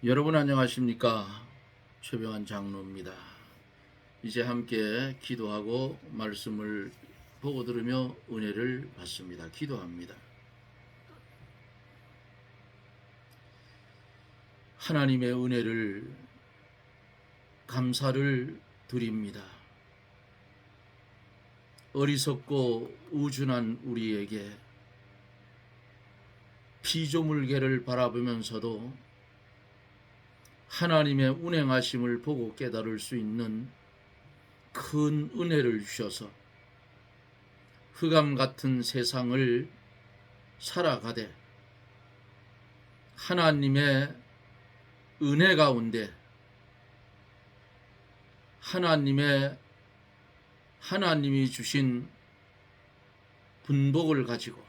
여러분 안녕하십니까? 최병환 장로입니다. 이제 함께 기도하고 말씀을 보고 들으며 은혜를 받습니다. 기도합니다. 하나님의 은혜를 감사를 드립니다. 어리석고 우준한 우리에게 피조물계를 바라보면서도 하나님의 운행하심을 보고 깨달을 수 있는 큰 은혜를 주셔서 흑암 같은 세상을 살아가되 하나님의 은혜 가운데 하나님이 주신 분복을 가지고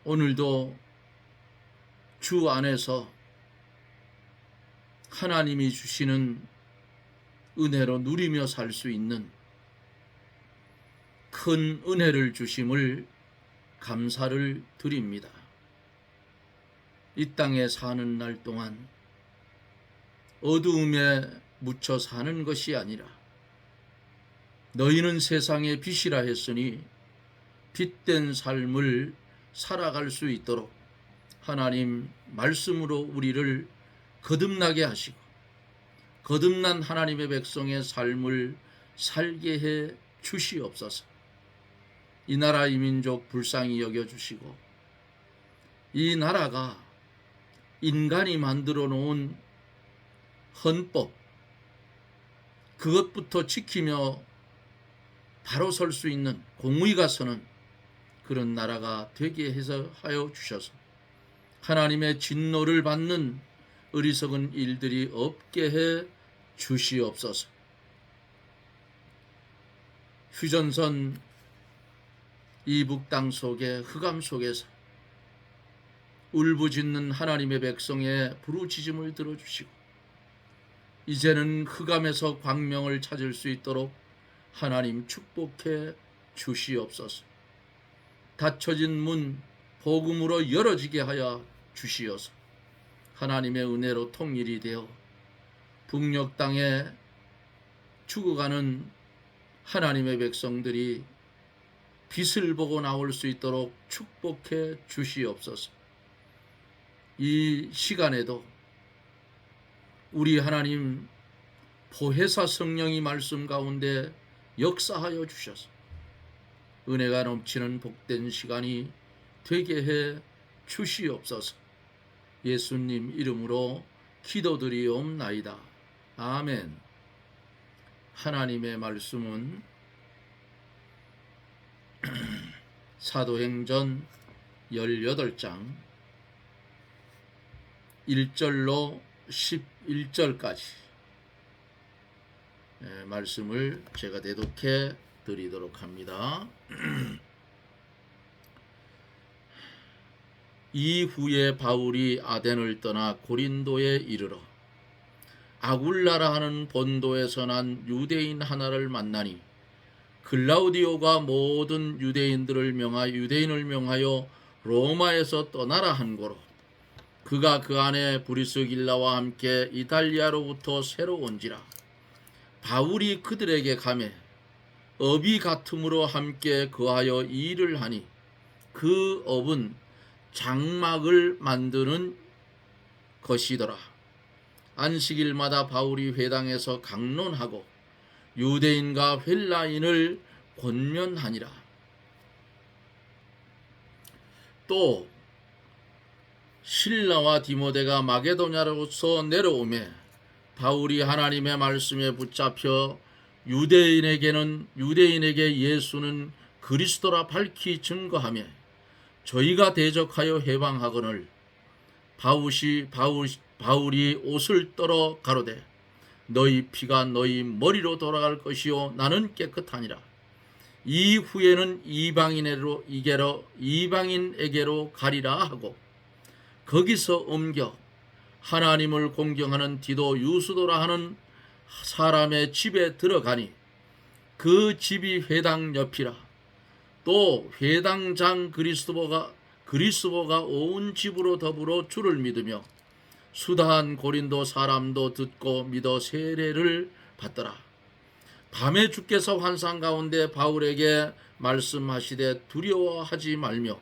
오늘도 주 안에서 하나님이 주시는 은혜로 누리며 살 수 있는 큰 은혜를 주심을 감사를 드립니다. 이 땅에 사는 날 동안 어두움에 묻혀 사는 것이 아니라 너희는 세상의 빛이라 했으니 빛된 삶을 살아갈 수 있도록 하나님 말씀으로 우리를 거듭나게 하시고 거듭난 하나님의 백성의 삶을 살게 해 주시옵소서. 이 나라 이 민족 불쌍히 여겨주시고 이 나라가 인간이 만들어 놓은 헌법 그것부터 지키며 바로 설 수 있는 공의가 서는 그런 나라가 되게 해서 하여 주셔서 하나님의 진노를 받는 어리석은 일들이 없게 해 주시옵소서. 휴전선 이북 땅 속에 흑암 속에서 울부짖는 하나님의 백성의 부르짖음을 들어주시고 이제는 흑암에서 광명을 찾을 수 있도록 하나님 축복해 주시옵소서. 닫혀진 문 복음으로 열어지게 하여 주시어서 하나님의 은혜로 통일이 되어 북녘 땅에 죽어가는 하나님의 백성들이 빛을 보고 나올 수 있도록 축복해 주시옵소서. 이 시간에도 우리 하나님 보혜사 성령이 말씀 가운데 역사하여 주셔서 은혜가 넘치는 복된 시간이 되게 해 주시옵소서. 예수님 이름으로 기도드리옵나이다. 아멘. 하나님의 말씀은 사도행전 18장 1절로 11절까지 말씀을 제가 대독해 드리도록 합니다. 이후에 바울이 아덴을 떠나 고린도에 이르러 아굴라라 하는 본도에서 난 유대인 하나를 만나니 글라우디오가 모든 유대인을 명하여 로마에서 떠나라 한 고로 그가 그 안에 브리스길라와 함께 이탈리아로부터 새로 온지라. 바울이 그들에게 가매 업이 같음으로 함께 거하여 일을 하니 그 업은 장막을 만드는 것이더라. 안식일마다 바울이 회당에서 강론하고 유대인과 헬라인을 권면하니라. 또 실라와 디모데가 마게도냐로서 내려오매 바울이 하나님의 말씀에 붙잡혀 유대인에게 예수는 그리스도라 밝히 증거하며 저희가 대적하여 해방하거늘 바울이 옷을 떨어 가로되 너희 피가 너희 머리로 돌아갈 것이요 나는 깨끗하니라. 이후에는 이방인에게로 가리라 하고 거기서 옮겨 하나님을 공경하는 디도 유스도라 하는 사람의 집에 들어가니 그 집이 회당 옆이라. 또 회당장 그리스도가 온 집으로 더불어 주를 믿으며 수다한 고린도 사람도 듣고 믿어 세례를 받더라. 밤에 주께서 환상 가운데 바울에게 말씀하시되 두려워하지 말며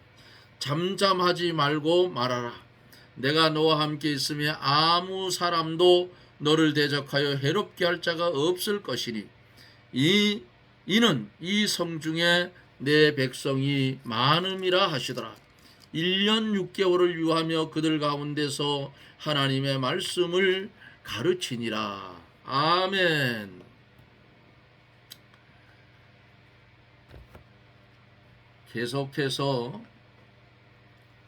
잠잠하지 말고 말하라. 내가 너와 함께 있으며 아무 사람도 너를 대적하여 해롭게 할 자가 없을 것이니 이는 이 성중에 내 백성이 많음이라 하시더라. 1년 6개월을 유하며 그들 가운데서 하나님의 말씀을 가르치니라. 아멘. 계속해서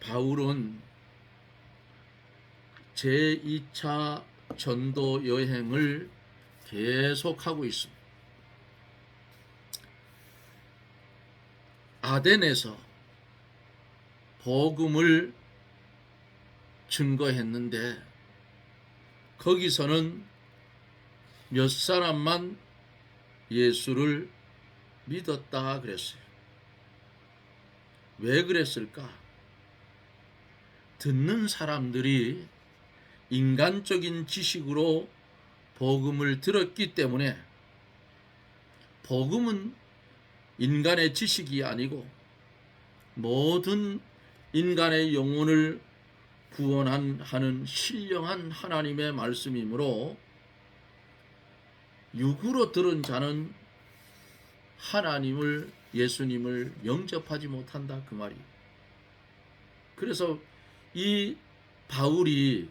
바울은 제2차 전도 여행을 계속하고 있습니다. 아덴에서 복음을 증거했는데 거기서는 몇 사람만 예수를 믿었다 그랬어요. 왜 그랬을까? 듣는 사람들이 인간적인 지식으로 복음을 들었기 때문에, 복음은 인간의 지식이 아니고 모든 인간의 영혼을 구원하는 신령한 하나님의 말씀이므로 육으로 들은 자는 하나님을, 예수님을 영접하지 못한다 그 말이에요. 그래서 이 바울이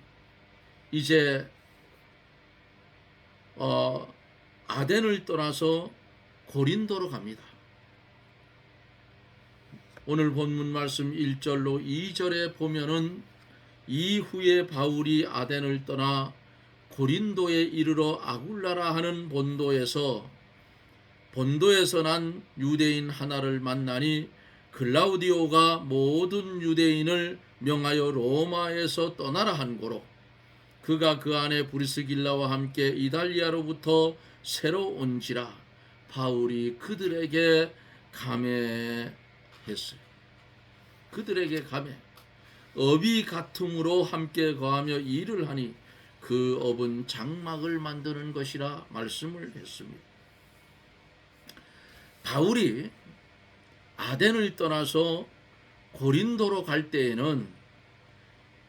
이제 아덴을 떠나서 고린도로 갑니다. 오늘 본문 말씀 1절로 2절에 보면은 이후에 바울이 아덴을 떠나 고린도에 이르러 아굴라라 하는 본도에서 난 유대인 하나를 만나니 글라우디오가 모든 유대인을 명하여 로마에서 떠나라 한 고로 그가 그 안에 브리스길라와 함께 이달리아로부터 새로 온지라 바울이 그들에게 감회했어요. 그들에게 감회. 업이 같음으로 함께 거하며 일을 하니 그 업은 장막을 만드는 것이라 말씀을 했습니다. 바울이 아덴을 떠나서 고린도로 갈 때에는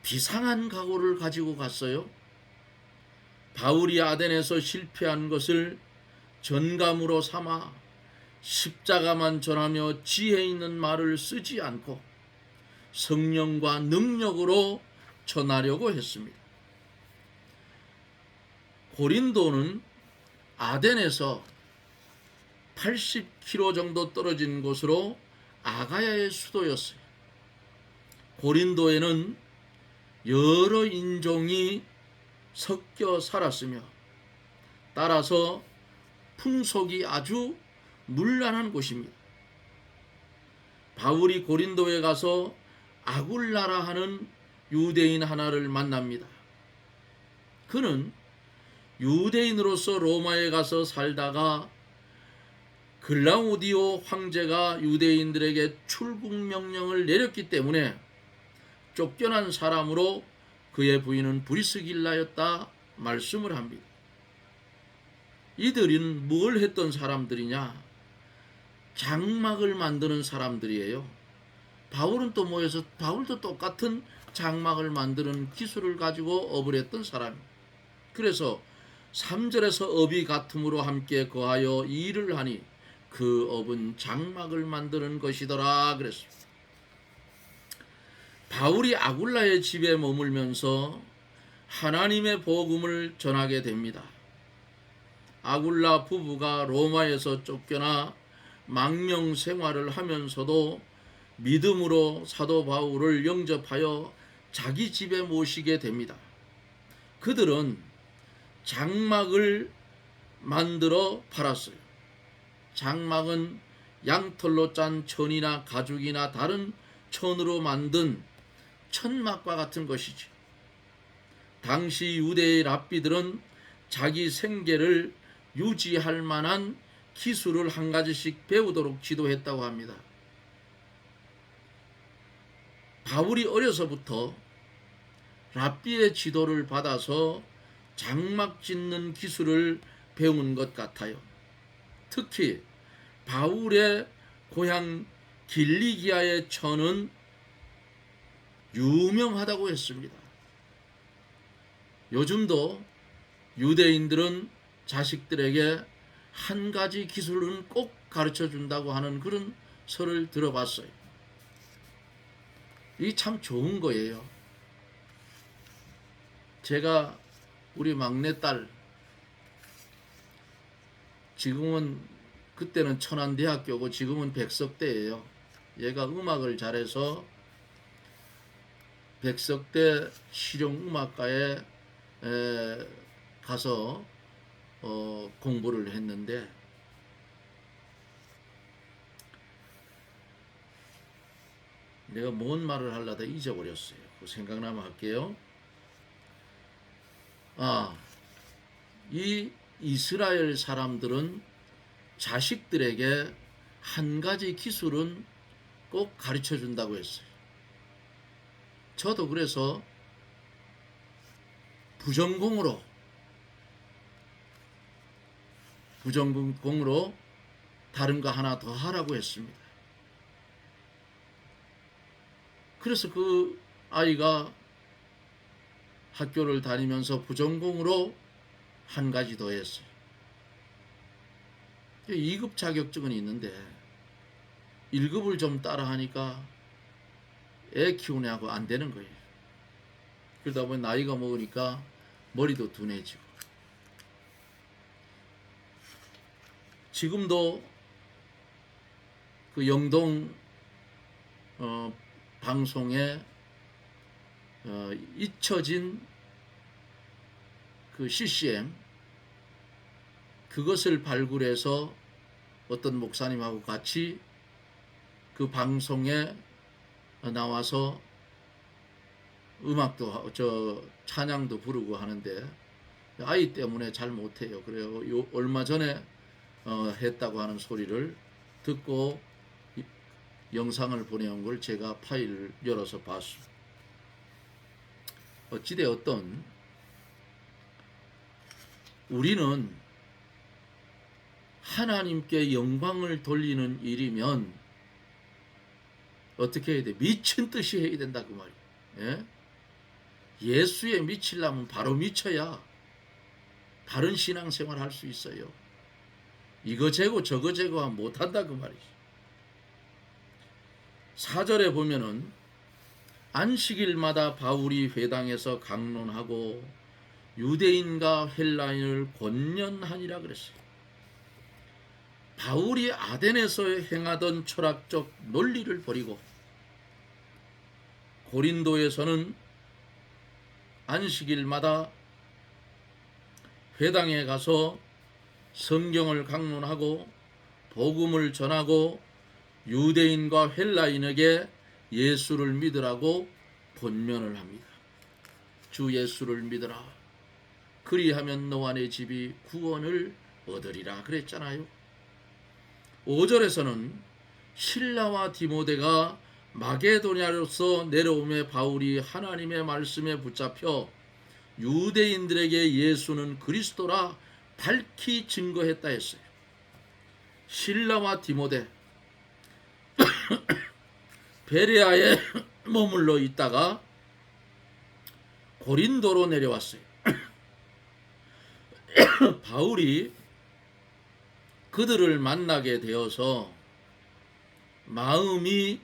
비상한 각오를 가지고 갔어요. 바울이 아덴에서 실패한 것을 전감으로 삼아 십자가만 전하며 지혜 있는 말을 쓰지 않고 성령과 능력으로 전하려고 했습니다. 고린도는 아덴에서 80km 정도 떨어진 곳으로 아가야의 수도였어요. 고린도에는 여러 인종이 섞여 살았으며 따라서 풍속이 아주 문란한 곳입니다. 바울이 고린도에 가서 아굴라라 하는 유대인 하나를 만납니다. 그는 유대인으로서 로마에 가서 살다가 글라우디오 황제가 유대인들에게 출국 명령을 내렸기 때문에 쫓겨난 사람으로 그의 부인은 브리스길라였다 말씀을 합니다. 이들은 뭘 했던 사람들이냐? 장막을 만드는 사람들이에요. 바울은 또 뭐해서 바울도 똑같은 장막을 만드는 기술을 가지고 업을 했던 사람입니다. 그래서 3절에서 업이 같음으로 함께 거하여 일을 하니 그 업은 장막을 만드는 것이더라 그랬습니다. 바울이 아굴라의 집에 머물면서 하나님의 복음을 전하게 됩니다. 아굴라 부부가 로마에서 쫓겨나 망명 생활을 하면서도 믿음으로 사도 바울을 영접하여 자기 집에 모시게 됩니다. 그들은 장막을 만들어 팔았어요. 장막은 양털로 짠 천이나 가죽이나 다른 천으로 만든 천막과 같은 것이지. 당시 유대의 랍비들은 자기 생계를 유지할 만한 기술을 한 가지씩 배우도록 지도했다고 합니다. 바울이 어려서부터 랍비의 지도를 받아서 장막 짓는 기술을 배운 것 같아요. 특히 바울의 고향 길리기아의 처는 유명하다고 했습니다. 요즘도 유대인들은 자식들에게 한 가지 기술은 꼭 가르쳐 준다고 하는 그런 설을 들어봤어요. 이게 참 좋은 거예요. 제가 우리 막내딸, 지금은 그때는 천안대학교고 지금은 백석대예요. 얘가 음악을 잘해서 백석대 실용음악과에 가서 공부를 했는데, 내가 뭔 말을 하려다 잊어버렸어요. 생각나면 할게요. 이 이스라엘 사람들은 자식들에게 한 가지 기술은 꼭 가르쳐 준다고 했어요. 저도 그래서 부전공으로 다른 거 하나 더 하라고 했습니다. 그래서 그 아이가 학교를 다니면서 부전공으로 한 가지 더 했어요. 2급 자격증은 있는데 1급을 좀 따라 하니까 애 키우냐고 안 되는 거예요. 그러다 보니 나이가 먹으니까 머리도 둔해지고. 지금도 그 영동 방송에 잊혀진 그 CCM, 그것을 발굴해서 어떤 목사님하고 같이 그 방송에 나와서 음악도 찬양도 부르고 하는데 아이 때문에 잘 못해요. 그래요. 얼마 전에 했다고 하는 소리를 듣고 영상을 보내온 걸 제가 파일을 열어서 봤습니다. 어찌되었든 우리는 하나님께 영광을 돌리는 일이면 어떻게 해야 돼? 미친 듯이 해야 된다 그 말이에요. 예? 예수에 미치려면 바로 미쳐야 바른 신앙생활 할 수 있어요. 이거 재고 저거 재고 하면 못한다 그 말이죠. 4절에 보면은 안식일마다 바울이 회당에서 강론하고 유대인과 헬라인을 권면하니라 그랬어요. 바울이 아덴에서 행하던 철학적 논리를 버리고 고린도에서는 안식일마다 회당에 가서 성경을 강론하고 복음을 전하고 유대인과 헬라인에게 예수를 믿으라고 권면을 합니다. 주 예수를 믿으라. 그리하면 너와 내 집이 구원을 얻으리라 그랬잖아요. 5절에서는 실라와 디모데가 마게도냐로서 내려오매 바울이 하나님의 말씀에 붙잡혀 유대인들에게 예수는 그리스도라 밝히 증거했다 했어요. 실라와 디모데 베레아에 머물러 있다가 고린도로 내려왔어요. 바울이 그들을 만나게 되어서 마음에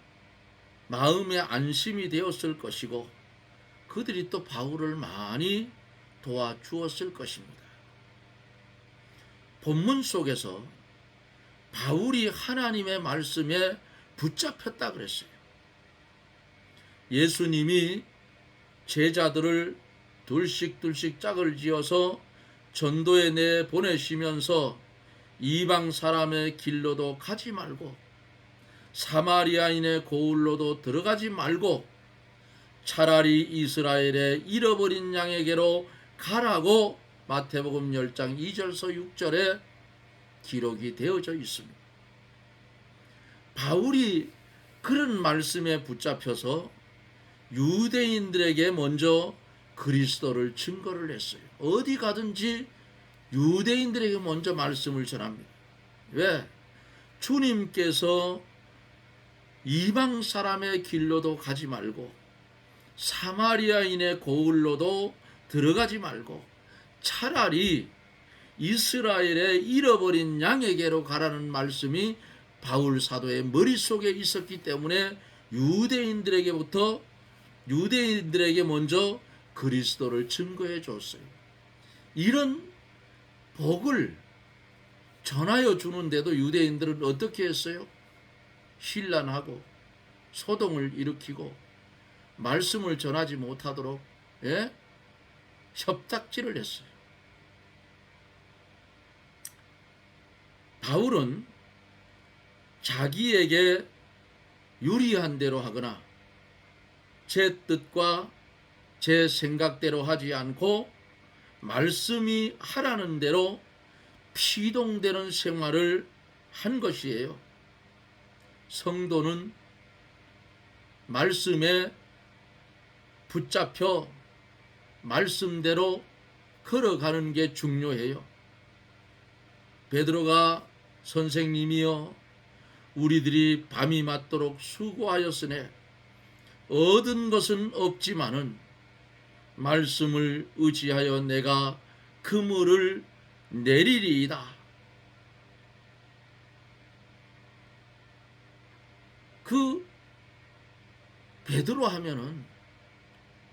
안심이 되었을 것이고 그들이 또 바울을 많이 도와주었을 것입니다. 본문 속에서 바울이 하나님의 말씀에 붙잡혔다 그랬어요. 예수님이 제자들을 둘씩 짝을 지어서 전도에 내 보내시면서 이방 사람의 길로도 가지 말고 사마리아인의 고을로도 들어가지 말고 차라리 이스라엘의 잃어버린 양에게로 가라고 마태복음 10장 2절서 6절에 기록이 되어져 있습니다. 바울이 그런 말씀에 붙잡혀서 유대인들에게 먼저 그리스도를 증거를 했어요. 어디 가든지 유대인들에게 먼저 말씀을 전합니다. 왜? 주님께서 이방 사람의 길로도 가지 말고 사마리아인의 고을로도 들어가지 말고 차라리 이스라엘의 잃어버린 양에게로 가라는 말씀이 바울 사도의 머릿속에 있었기 때문에 유대인들에게 먼저 그리스도를 증거해 줬어요. 이런 복을 전하여 주는데도 유대인들은 어떻게 했어요? 신란하고 소동을 일으키고 말씀을 전하지 못하도록 협탁질을 했어요. 바울은 자기에게 유리한 대로 하거나 제 뜻과 제 생각대로 하지 않고 말씀이 하라는 대로 피동되는 생활을 한 것이에요. 성도는 말씀에 붙잡혀 말씀대로 걸어가는 게 중요해요. 베드로가 선생님이여 우리들이 밤이 맞도록 수고하였으네 얻은 것은 없지만은 말씀을 의지하여 내가 그물을 내리리이다. 그 베드로 하면은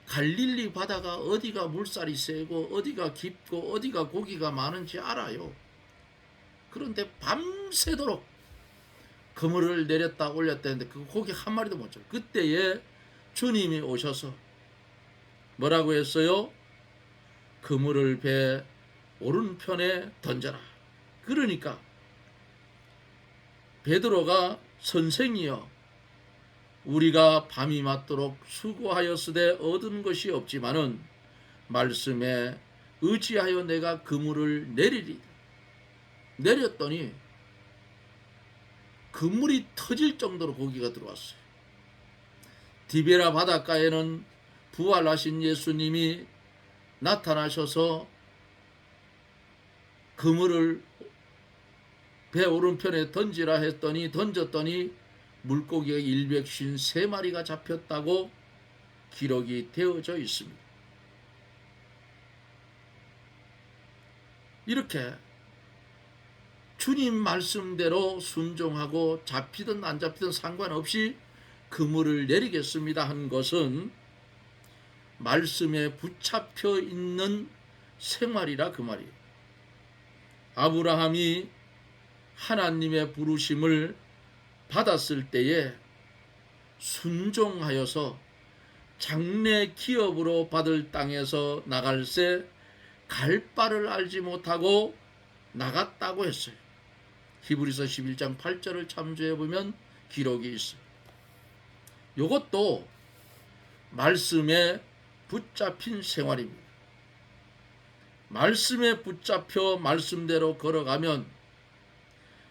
갈릴리 바다가 어디가 물살이 세고 어디가 깊고 어디가 고기가 많은지 알아요. 그런데 밤새도록 그물을 내렸다 올렸다 했는데 그 고기 한 마리도 못 잡아요. 그때에 주님이 오셔서 뭐라고 했어요? 그물을 배 오른편에 던져라. 그러니까 베드로가 선생이여 우리가 밤이 맞도록 수고하였으되 얻은 것이 없지만은 말씀에 의지하여 내가 그물을 내리리. 내렸더니 그물이 터질 정도로 고기가 들어왔어요. 디베라 바닷가에는 부활하신 예수님이 나타나셔서 그물을 배 오른편에 던지라 했더니 던졌더니 물고기가 153마리가 잡혔다고 기록이 되어져 있습니다. 이렇게 주님 말씀대로 순종하고 잡히든 안 잡히든 상관없이 그물을 내리겠습니다 한 것은 말씀에 붙잡혀 있는 생활이라 그 말이에요. 아브라함이 하나님의 부르심을 받았을 때에 순종하여서 장래 기업으로 받을 땅에서 나갈새 갈 바를 알지 못하고 나갔다고 했어요. 히브리서 11장 8절을 참조해 보면 기록이 있어요. 이것도 말씀에 붙잡힌 생활입니다. 말씀에 붙잡혀 말씀대로 걸어가면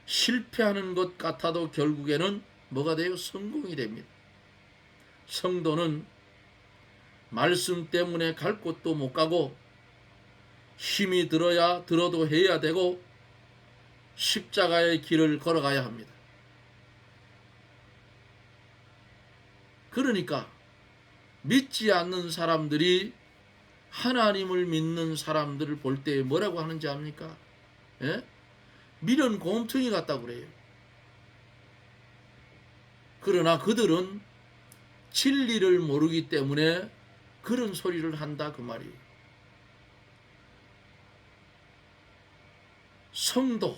실패하는 것 같아도 결국에는 뭐가 돼요? 성공이 됩니다. 성도는 말씀 때문에 갈 곳도 못 가고 힘이 들어도 해야 되고 십자가의 길을 걸어가야 합니다. 그러니까 믿지 않는 사람들이 하나님을 믿는 사람들을 볼 때 뭐라고 하는지 압니까? 미련 곰퉁이 같다고 그래요. 그러나 그들은 진리를 모르기 때문에 그런 소리를 한다 그 말이에요. 성도,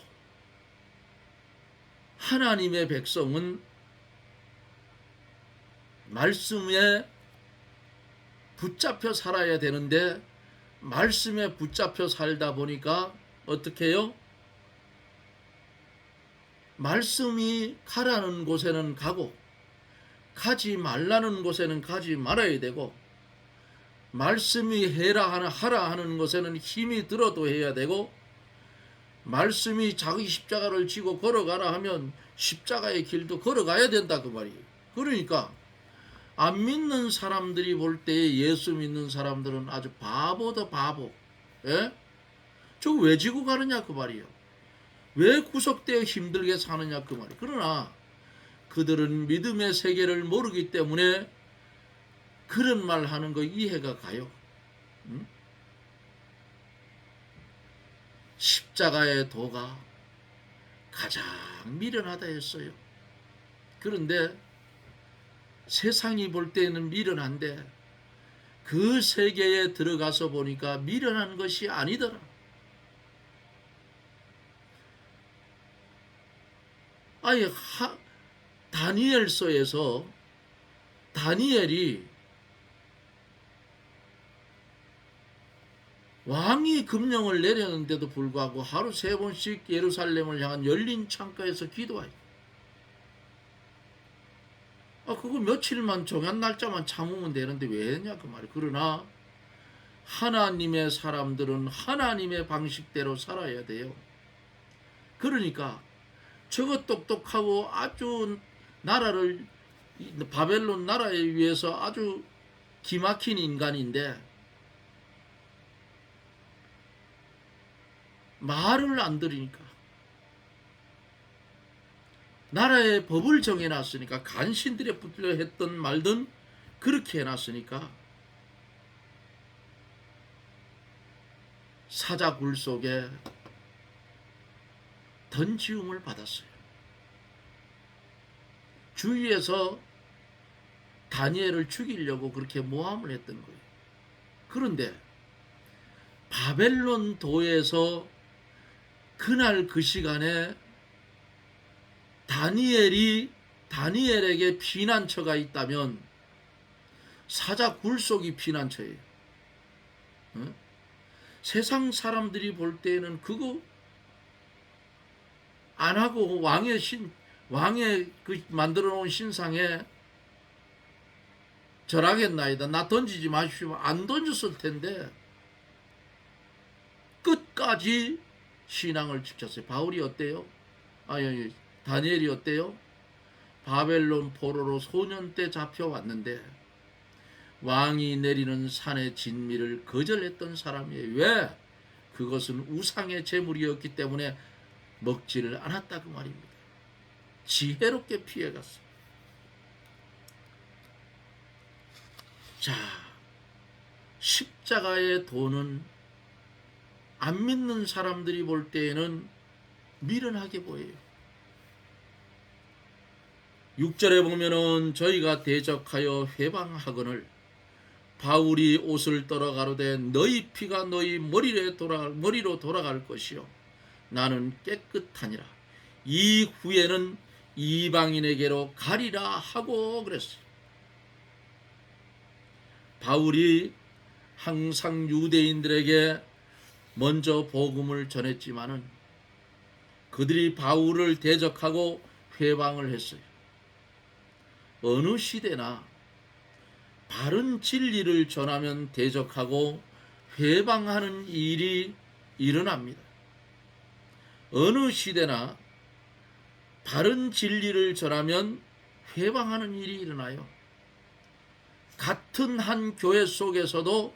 하나님의 백성은 말씀에 붙잡혀 살아야 되는데 말씀에 붙잡혀 살다 보니까 어떻게 해요? 말씀이 가라는 곳에는 가고 가지 말라는 곳에는 가지 말아야 되고 말씀이 하라 하는 것에는 힘이 들어도 해야 되고 말씀이 자기 십자가를 지고 걸어가라 하면 십자가의 길도 걸어가야 된다 그 말이에요. 그러니까 안 믿는 사람들이 볼 때 예수 믿는 사람들은 아주 바보다 바보. 예? 저거 왜 지고 가느냐 그 말이에요. 왜 구속되어 힘들게 사느냐 그 말이에요. 그러나 그들은 믿음의 세계를 모르기 때문에 그런 말 하는 거 이해가 가요. 응? 십자가의 도가 가장 미련하다 했어요. 그런데 세상이 볼 때는 미련한데 그 세계에 들어가서 보니까 미련한 것이 아니더라. 아예 다니엘서에서 다니엘이 왕이 금령을 내렸는데도 불구하고 하루 3번씩 예루살렘을 향한 열린 창가에서 기도하여. 그거 며칠만 정한 날짜만 참으면 되는데 왜 했냐 그 말이에요. 그러나 하나님의 사람들은 하나님의 방식대로 살아야 돼요. 그러니까 저거 똑똑하고 아주 나라를 바벨론 나라에 위해서 아주 기막힌 인간인데 말을 안 들으니까 나라의 법을 정해놨으니까 간신들에 붙들려 했던 말든 그렇게 해놨으니까 사자굴 속에 던지움을 받았어요. 주위에서 다니엘을 죽이려고 그렇게 모함을 했던 거예요. 그런데 바벨론 도에서 그날 그 시간에 다니엘에게 피난처가 있다면 사자 굴속이 피난처예요. 어? 세상 사람들이 볼 때에는 그거 안 하고 왕의 그 만들어 놓은 신상에 절하겠나이다. 나 던지지 마십시오. 안 던졌을 텐데 끝까지 신앙을 지켰어요. 바울이 어때요? 다니엘이 어때요? 바벨론 포로로 소년 때 잡혀왔는데 왕이 내리는 산의 진미를 거절했던 사람이에요. 왜? 그것은 우상의 제물이었기 때문에 먹지를 않았다 그 말입니다. 지혜롭게 피해갔어요. 자, 십자가의 도는 안 믿는 사람들이 볼 때에는 미련하게 보여요. 6절에 보면은 저희가 대적하여 회방하거늘 바울이 옷을 떨어가로되 너희 피가 너희 머리로 돌아갈 것이요 나는 깨끗하니라. 이후에는 이방인에게로 가리라 하고 그랬어요. 바울이 항상 유대인들에게 먼저 복음을 전했지만은 그들이 바울을 대적하고 회방을 했어요. 어느 시대나 바른 진리를 전하면 대적하고 회방하는 일이 일어납니다. 어느 시대나 바른 진리를 전하면 회방하는 일이 일어나요. 같은 한 교회 속에서도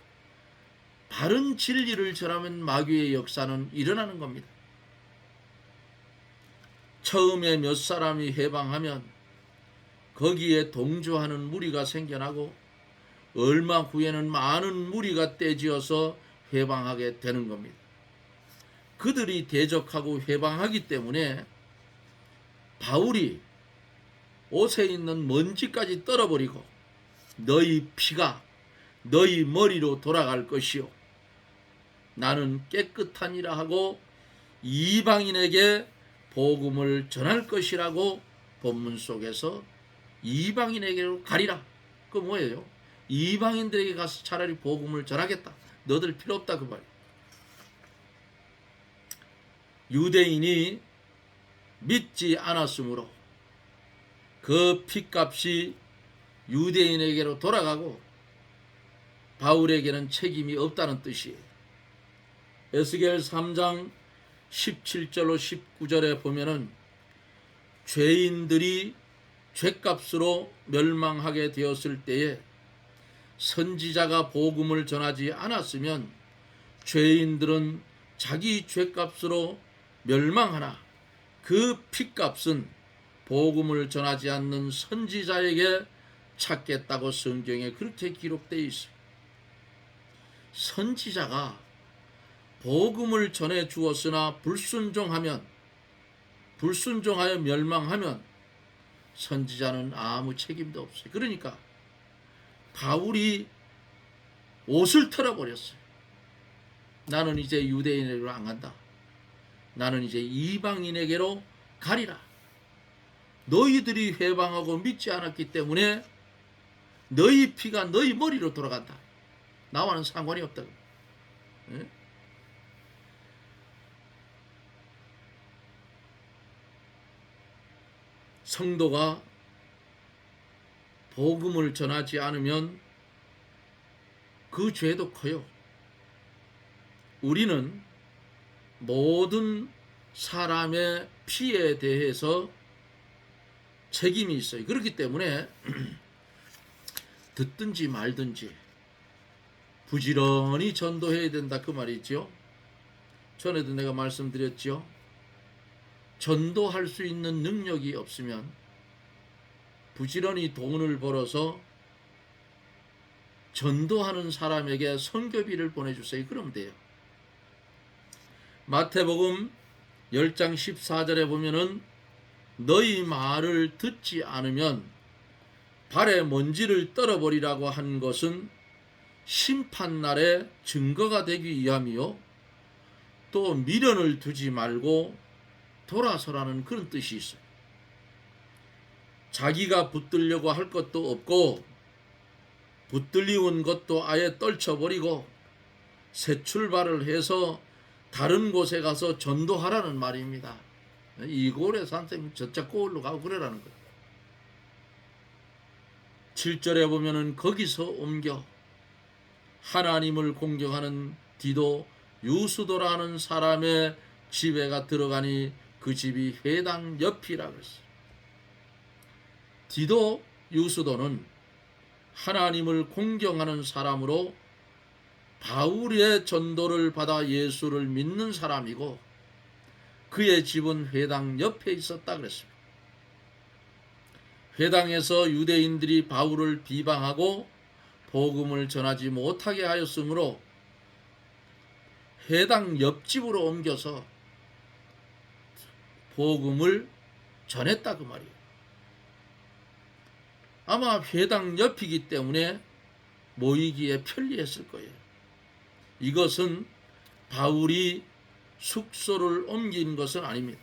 바른 진리를 전하면 마귀의 역사는 일어나는 겁니다. 처음에 몇 사람이 회방하면 거기에 동조하는 무리가 생겨나고 얼마 후에는 많은 무리가 떼지어서 회방하게 되는 겁니다. 그들이 대적하고 회방하기 때문에 바울이 옷에 있는 먼지까지 떨어버리고 너희 피가 너희 머리로 돌아갈 것이요 나는 깨끗하니라 하고 이방인에게 복음을 전할 것이라고 본문 속에서 이방인에게로 가리라. 그 뭐예요? 이방인들에게 가서 차라리 복음을 전하겠다. 너들 필요 없다 그 말이에요. 유대인이 믿지 않았으므로 그 핏값이 유대인에게로 돌아가고 바울에게는 책임이 없다는 뜻이에요. 에스겔 3장 17절로 19절에 보면은 죄인들이 죗값으로 멸망하게 되었을 때에 선지자가 복음을 전하지 않았으면 죄인들은 자기 죗값으로 멸망하나 그 핏값은 복음을 전하지 않는 선지자에게 찾겠다고 성경에 그렇게 기록되어 있어요. 선지자가 복음을 전해 주었으나 불순종하여 멸망하면 선지자는 아무 책임도 없어요. 그러니까 바울이 옷을 털어버렸어요. 나는 이제 유대인에게로 안 간다. 나는 이제 이방인에게로 가리라. 너희들이 회방하고 믿지 않았기 때문에 너희 피가 너희 머리로 돌아간다. 나와는 상관이 없다. 네? 성도가 복음을 전하지 않으면 그 죄도 커요. 우리는 모든 사람의 피에 대해서 책임이 있어요. 그렇기 때문에 듣든지 말든지 부지런히 전도해야 된다 그 말이죠. 전에도 내가 말씀드렸죠. 전도할 수 있는 능력이 없으면 부지런히 돈을 벌어서 전도하는 사람에게 선교비를 보내주세요. 그러면 돼요. 마태복음 10장 14절에 보면은 너희 말을 듣지 않으면 발에 먼지를 떨어버리라고 한 것은 심판날에 증거가 되기 위함이요 또 미련을 두지 말고 돌아서라는 그런 뜻이 있어요. 자기가 붙들려고 할 것도 없고 붙들리온 것도 아예 떨쳐버리고 새 출발을 해서 다른 곳에 가서 전도하라는 말입니다. 이 고을에 산셈 저쪽 고을로 가고 그러라는 거예요. 7절에 보면은 거기서 옮겨 하나님을 공경하는 디도 유수도라는 사람의 집에가 들어가니 그 집이 회당 옆이라 그랬어요. 디도 유수도는 하나님을 공경하는 사람으로 바울의 전도를 받아 예수를 믿는 사람이고 그의 집은 회당 옆에 있었다 그랬습니다. 회당에서 유대인들이 바울을 비방하고 복음을 전하지 못하게 하였으므로 회당 옆집으로 옮겨서 복음을 전했다 그 말이에요. 아마 회당 옆이기 때문에 모이기에 편리했을 거예요. 이것은 바울이 숙소를 옮긴 것은 아닙니다.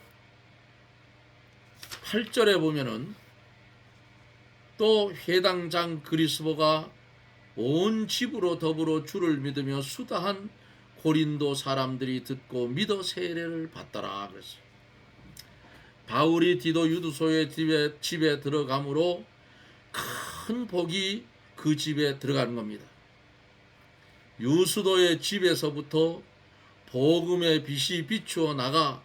8절에 보면은 또 회당장 그리스보가 온 집으로 더불어 주를 믿으며 수다한 고린도 사람들이 듣고 믿어 세례를 받더라 그랬어요. 바울이 디도 유두소의 집에 들어가므로 큰 복이 그 집에 들어가는 겁니다. 유수도의 집에서부터 복음의 빛이 비추어 나가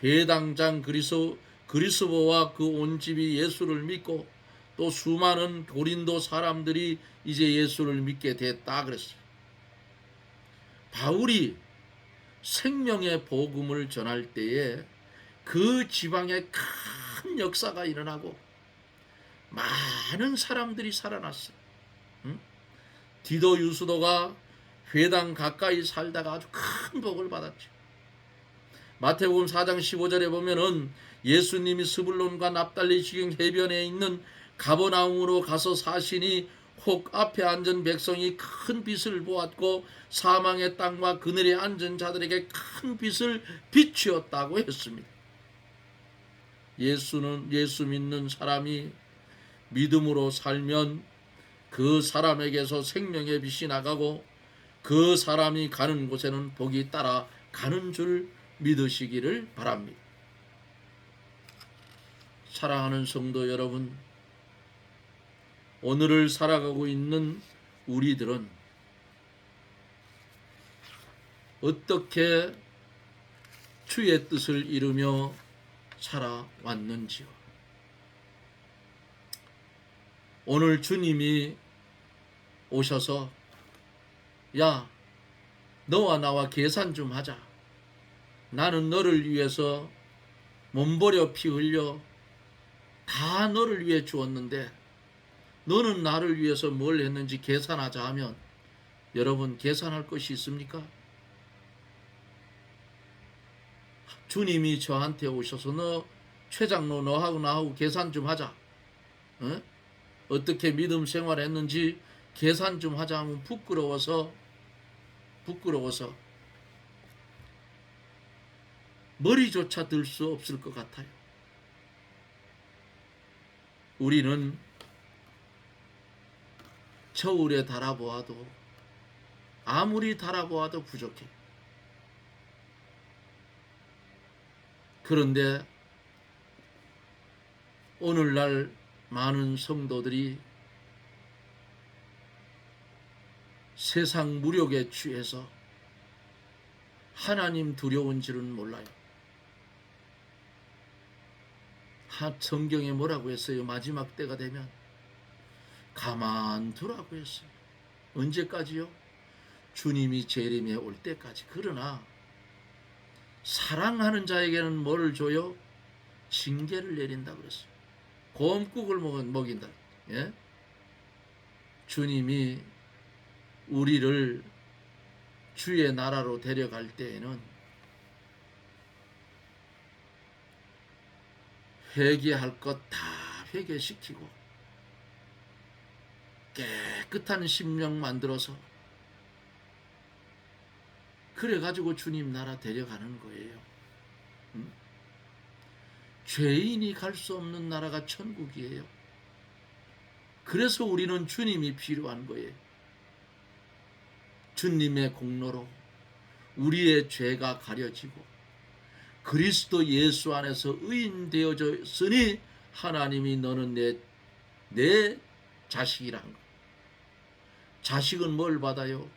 회당장 그리스보와 그 온 집이 예수를 믿고 또 수많은 고린도 사람들이 이제 예수를 믿게 됐다 그랬어요. 바울이 생명의 복음을 전할 때에 그 지방에 큰 역사가 일어나고 많은 사람들이 살아났어요. 디도 유수도가 회당 가까이 살다가 아주 큰 복을 받았죠. 마태복음 4장 15절에 보면은 예수님이 스불론과 납달리 지경 해변에 있는 가버나움으로 가서 사시니 혹 앞에 앉은 백성이 큰 빛을 보았고 사망의 땅과 그늘에 앉은 자들에게 큰 빛을 비추었다고 했습니다. 예수 믿는 사람이 믿음으로 살면 그 사람에게서 생명의 빛이 나가고 그 사람이 가는 곳에는 복이 따라 가는 줄 믿으시기를 바랍니다. 사랑하는 성도 여러분, 오늘을 살아가고 있는 우리들은 어떻게 주의 뜻을 이루며 살아왔는지요. 오늘 주님이 오셔서 야, 너와 나와 계산 좀 하자. 나는 너를 위해서 몸버려 피 흘려 다 너를 위해 주었는데 너는 나를 위해서 뭘 했는지 계산하자 하면 여러분 계산할 것이 있습니까? 주님이 저한테 오셔서 너 최장로 너하고 나하고 계산 좀 하자. 어? 어떻게 믿음 생활했는지 계산 좀 하자 하면 부끄러워서 머리조차 들 수 없을 것 같아요. 우리는 저울에 달아보아도 아무리 달아보아도 부족해. 그런데 오늘날 많은 성도들이 세상 무력에 취해서 하나님 두려운 줄은 몰라요. 성경에 뭐라고 했어요? 마지막 때가 되면 가만두라고 했어요. 언제까지요? 주님이 재림에 올 때까지. 그러나 사랑하는 자에게는 뭐를 줘요? 징계를 내린다 그랬어요. 곰국을 먹인다. 예? 주님이 우리를 주의 나라로 데려갈 때에는 회개할 것 다 회개시키고 깨끗한 심령 만들어서 그래가지고 주님 나라 데려가는 거예요. 죄인이 갈 수 없는 나라가 천국이에요. 그래서 우리는 주님이 필요한 거예요. 주님의 공로로 우리의 죄가 가려지고 그리스도 예수 안에서 의인 되어졌으니 하나님이 너는 내 자식이란 거. 자식은 뭘 받아요?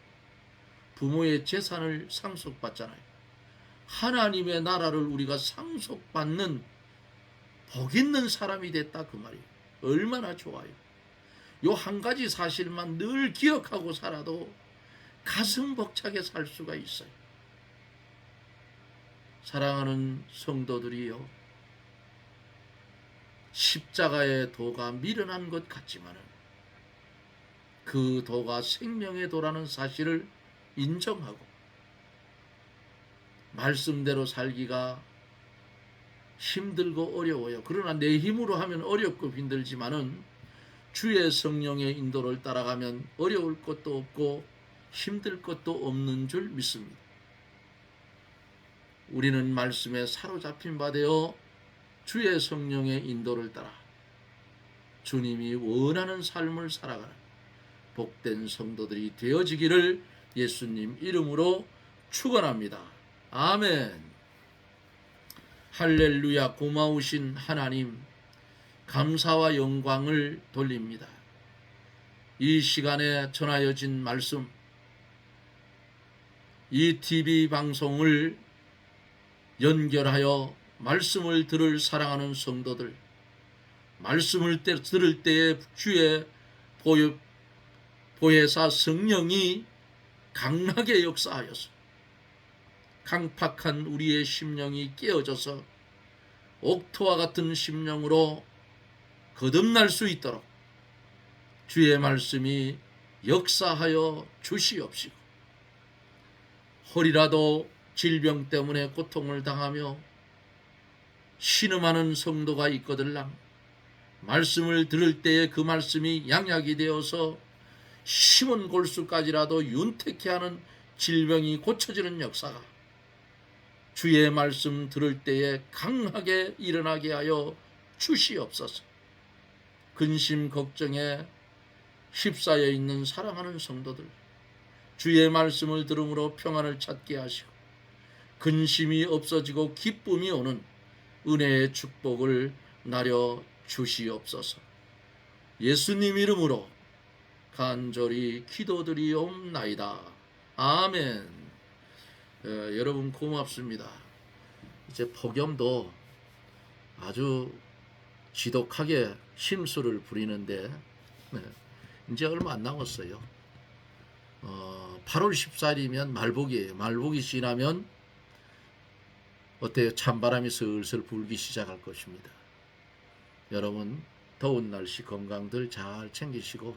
부모의 재산을 상속받잖아요. 하나님의 나라를 우리가 상속받는 복 있는 사람이 됐다 그 말이에요. 얼마나 좋아요. 요 한 가지 사실만 늘 기억하고 살아도 가슴 벅차게 살 수가 있어요. 사랑하는 성도들이요, 십자가의 도가 미련한 것 같지만은 그 도가 생명의 도라는 사실을 인정하고 말씀대로 살기가 힘들고 어려워요. 그러나 내 힘으로 하면 어렵고 힘들지만은 주의 성령의 인도를 따라가면 어려울 것도 없고 힘들 것도 없는 줄 믿습니다. 우리는 말씀에 사로잡힌 바 되어 주의 성령의 인도를 따라 주님이 원하는 삶을 살아가는 복된 성도들이 되어지기를 예수님 이름으로 축원합니다. 아멘. 할렐루야. 고마우신 하나님, 감사와 영광을 돌립니다. 이 시간에 전하여진 말씀, 이 TV 방송을 연결하여 말씀을 들을 사랑하는 성도들, 말씀을 들을 때에 주의 보혜사 성령이 강하게 역사하여서 강팍한 우리의 심령이 깨어져서 옥토와 같은 심령으로 거듭날 수 있도록 주의 말씀이 역사하여 주시옵시고, 혹이라도 질병 때문에 고통을 당하며 신음하는 성도가 있거들랑 말씀을 들을 때에 그 말씀이 양약이 되어서 심은 골수까지라도 윤택케 하는 질병이 고쳐지는 역사가 주의 말씀 들을 때에 강하게 일어나게 하여 주시옵소서. 근심 걱정에 휩싸여 있는 사랑하는 성도들, 주의 말씀을 들음으로 평안을 찾게 하시고 근심이 없어지고 기쁨이 오는 은혜의 축복을 나려 주시옵소서. 예수님 이름으로 간절히 기도드리옵나이다. 아멘. 여러분 고맙습니다. 이제 폭염도 아주 지독하게 심수를 부리는데 네. 이제 얼마 안 남았어요. 8월 14일이면 말복이에요. 말복이 지나면 어때요? 찬바람이 슬슬 불기 시작할 것입니다. 여러분 더운 날씨 건강들 잘 챙기시고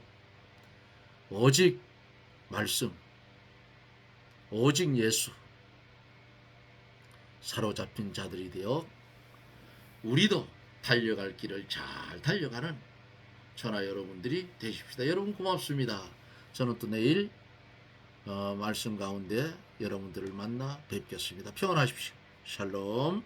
오직 말씀, 오직 예수 사로잡힌 자들이 되어 우리도 달려갈 길을 잘 달려가는 저나 여러분들이 되십시다. 여러분 고맙습니다. 저는 또 내일 말씀 가운데 여러분들을 만나 뵙겠습니다. 평안하십시오. 샬롬.